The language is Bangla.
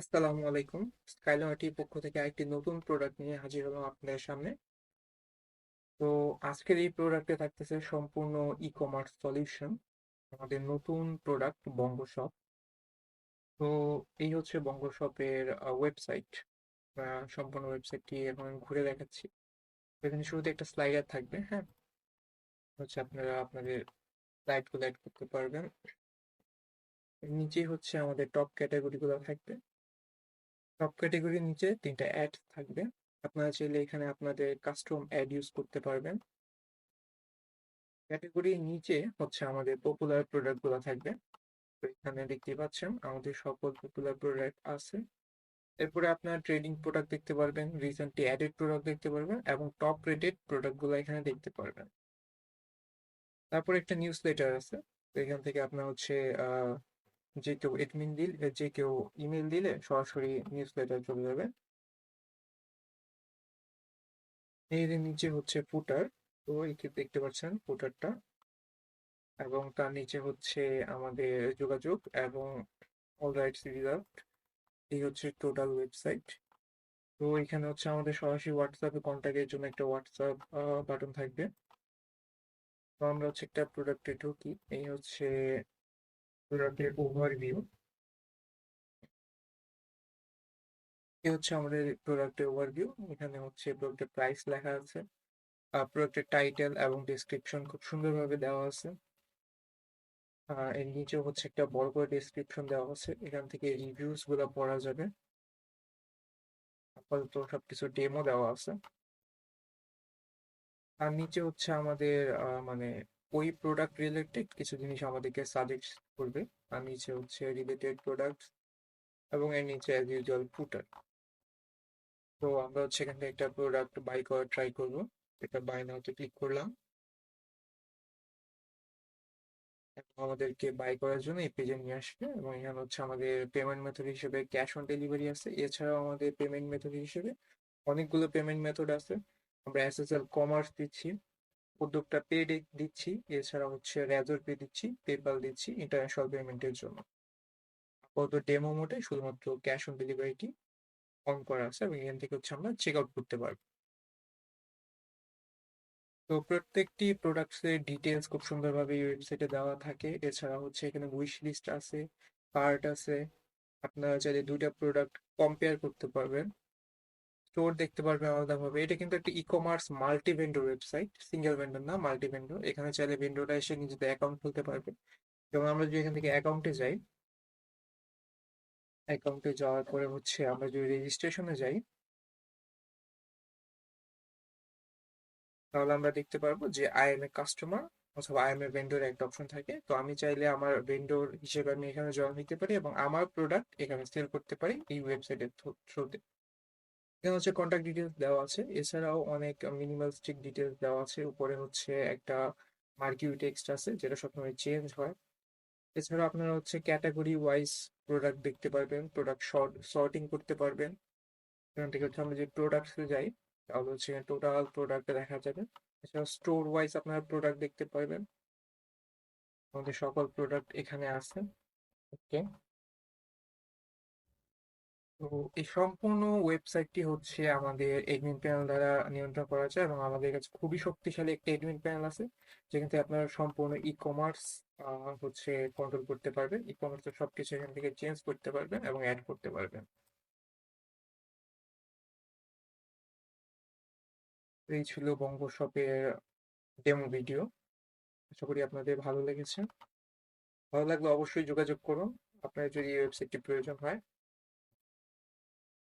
আসসালামু আলাইকুম। স্কাইলার্টির পক্ষ থেকে আরেকটি নতুন প্রোডাক্ট নিয়ে হাজির হলাম আপনাদের সামনে। তো আজকের এই প্রোডাক্টে থাকতেছে সম্পূর্ণ ই কমার্স সলিউশন। আমাদের নতুন প্রোডাক্ট বঙ্গ শপ। তো এই হচ্ছে বঙ্গ শপের ওয়েবসাইট। সম্পূর্ণ ওয়েবসাইটটি এখন আমি ঘুরে দেখাচ্ছি। এখানে শুরুতে একটা স্লাইডার থাকবে, হ্যাঁ। হচ্ছে আপনারা আপনাদের স্লাইডগুলো অ্যাড করতে পারবেন। এর নিচেই হচ্ছে আমাদের টপ ক্যাটাগরিগুলো থাকবে। টপ ক্যাটাগরির নিচে তিনটা অ্যাড থাকবে। আপনারা চাইলে এখানে আপনাদের কাস্টম অ্যাড ইউজ করতে পারবেন। ক্যাটাগরির নিচে হচ্ছে আমাদের পপুলার প্রোডাক্ট গুলো থাকবে। তো এখানে দেখতে পাচ্ছেন আমাদের সকল পপুলার প্রোডাক্ট আছে। এরপরে আপনার ট্রেডিং প্রোডাক্ট দেখতে পারবেন, রিসেন্টলি অ্যাডেড প্রোডাক্ট দেখতে পারবেন এবং টপ রেটেড প্রোডাক্ট গুলো এখানে দেখতে পারবেন। তারপর একটা নিউজ লেটার আছে। তো এখান থেকে আপনার হচ্ছে যে কেউ এডমিন দিল যে কেউ ইমেল দিলে সরাসরি নিউজ লেটার চলে যাবে। এর নিচে হচ্ছে ফুটার। তো এই দেখতে পাচ্ছেন ফুটারটা, এবং তার নিচে হচ্ছে আমাদের যোগাযোগ এবং অল রাইটস রিজার্ভড। এই হচ্ছে টোটাল ওয়েবসাইট। তো এখানে হচ্ছে আমাদের সরাসরি হোয়াটসঅ্যাপে কন্ট্যাক্টের জন্য একটা হোয়াটসঅ্যাপ বাটন থাকবে। তো আমরা হচ্ছে একটা প্রোডাক্টে ঢুকি। এই হচ্ছে প্রোডাক্টের ওভারভিউ। এই হচ্ছে আমাদের প্রোডাক্টের ওভারভিউ। এখানে হচ্ছে প্রোডাক্টের প্রাইস লেখা আছে, প্রোডাক্টের টাইটেল এবং ডেসক্রিপশন খুব সুন্দরভাবে দেওয়া আছে। এর নিচেও হচ্ছে একটা বড় করে ডেসক্রিপশন দেওয়া আছে, এখান থেকে রিভিউজ গুলো পড়া যাবে। আপাতত সবকিছু ডেমো দেওয়া আছে। আর নিচে হচ্ছে আমাদের মানে ওই প্রোডাক্ট রিলেটেড কিছু জিনিস আমাদেরকে সাজেস্ট করবে। আর নিচে হচ্ছে রিলেটেড প্রোডাক্ট এবং এর নিচে অ্যাজ ইউজুয়াল ফুটার। তো আমরা হচ্ছে এখান থেকে একটা প্রোডাক্ট বাই করার ট্রাই করব। এটা বাই নাওতে ক্লিক করলাম এবং আমাদেরকে বাই করার জন্য এই পেজে নিয়ে আসবে। এবং এখানে হচ্ছে আমাদের পেমেন্ট মেথড হিসেবে ক্যাশ অন ডেলিভারি আছে। এছাড়াও আমাদের পেমেন্ট মেথড হিসেবে অনেকগুলো পেমেন্ট মেথড আছে। আমরা এসএসএল কমার্স দিচ্ছি, উদ্যোক্তা পে দিচ্ছি, এছাড়া হচ্ছে রেজর পে দিচ্ছি, পেপাল দিচ্ছি ইন্টারন্যাশনাল পেমেন্টের জন্য। আপাতত ডেমো মোডে শুধুমাত্র ক্যাশ অন ডেলিভারিটি অন করা আছে এবং এখান থেকে হচ্ছে আমরা চেক আউট করতে পারবো। তো প্রত্যেকটি প্রোডাক্টসের ডিটেলস খুব সুন্দরভাবে এই ওয়েবসাইটে দেওয়া থাকে। এছাড়া হচ্ছে এখানে উইশ লিস্ট আছে, কার্ট আছে। আপনারা চাইলে দুইটা প্রোডাক্ট কম্পেয়ার করতে পারবেন, স্টোর দেখতে পারবেন আলাদাভাবে। এটা কিন্তু একটা e commerce multi vendor website, single vendor না, মাল্টি ভেন্ডর। এখানে চাইলে ভেন্ডররা এসে নিজেদের অ্যাকাউন্ট খুলতে পারবে। যেমন আমরা যদি এখান থেকে অ্যাকাউন্টে যাই, অ্যাকাউন্টে যাওয়ার পরে হচ্ছে আমরা যদি রেজিস্ট্রেশনে যাই, তাহলে আমরা দেখতে পারবো যে আই এম এ কাস্টমার অথবা আই এম এ ভেন্ডর একটা অপশন থাকে। তো আমি চাইলে আমার ভেন্ডর হিসেবে আমি এখানে জয়েন দিতে পারি এবং আমার প্রোডাক্ট এখানে সেল করতে পারি এই ওয়েবসাইটের থ্রুতে। এখানে হচ্ছে কন্ট্যাক্ট ডিটেলস দেওয়া আছে, এছাড়াও অনেক মিনিমালিস্টিক ডিটেলস দেওয়া আছে। উপরে হচ্ছে একটা মার্কিউ টেক্সট আছে যেটা সবসময় চেঞ্জ হয়। এছাড়া আপনারা হচ্ছে ক্যাটাগরি ওয়াইজ প্রোডাক্ট দেখতে পারবেন, প্রোডাক্ট সর্টিং করতে পারবেন। এখান থেকে হচ্ছে আমরা যে প্রোডাক্টসে যাই, তাহলে হচ্ছে টোটাল প্রোডাক্ট দেখা যাবে। এছাড়া স্টোর ওয়াইজ আপনারা প্রোডাক্ট দেখতে পারবেন। আমাদের সকল প্রোডাক্ট এখানে আছে। ওকে। তো এই সম্পূর্ণ ওয়েবসাইটটি হচ্ছে আমাদের এডমিন প্যানেল দ্বারা নিয়ন্ত্রণ করা যায় এবং আমাদের কাছে খুবই শক্তিশালী একটা এডমিন প্যানেল আছে, যেখান থেকে আপনারা সম্পূর্ণ ই কমার্স হচ্ছে কন্ট্রোল করতে পারবেন। ই কমার্সের সবকিছু এখান থেকে চেঞ্জ করতে পারবেন এবং অ্যাড করতে পারবেন। তো এই ছিল বঙ্গ শপের ডেমো ভিডিও। আশা করি আপনাদের ভালো লেগেছে। ভালো লাগলে অবশ্যই যোগাযোগ করুন আপনার যদি এই ওয়েবসাইটটি প্রয়োজন হয়।